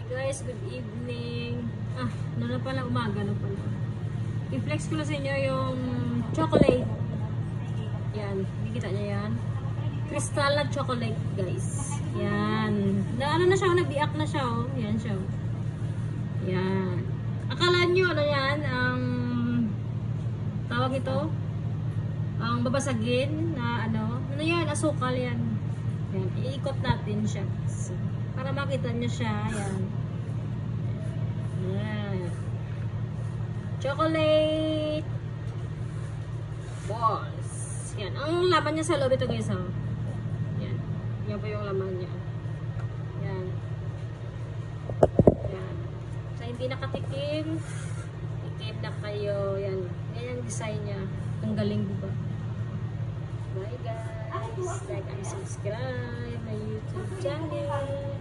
Guys, good evening. Ano na pala, umaga na pala. I-flex ko na sa inyo yung chocolate. Yan, nakikita niyo yan. Crystal na chocolate, guys. Yan. Ano na siya, nag-iak na siya, oh. Yan siya, oh. Yan. Akala nyo, ano yan, ang tawag ito, ang babasagin na ano yan, asukal yan. Yan, iikot natin siya. So, para makita nyo siya, yan. Yan. Chocolate balls. Yan, ang laman niya sa loob ito, guys, oh. Yan. Yan po yung laman niya. Yan. Yan. So, hindi nakatikim. Tikim na kayo. Yan. Yan yung design niya. Ang galing, diba? Bye, guys. Like and subscribe my YouTube channel.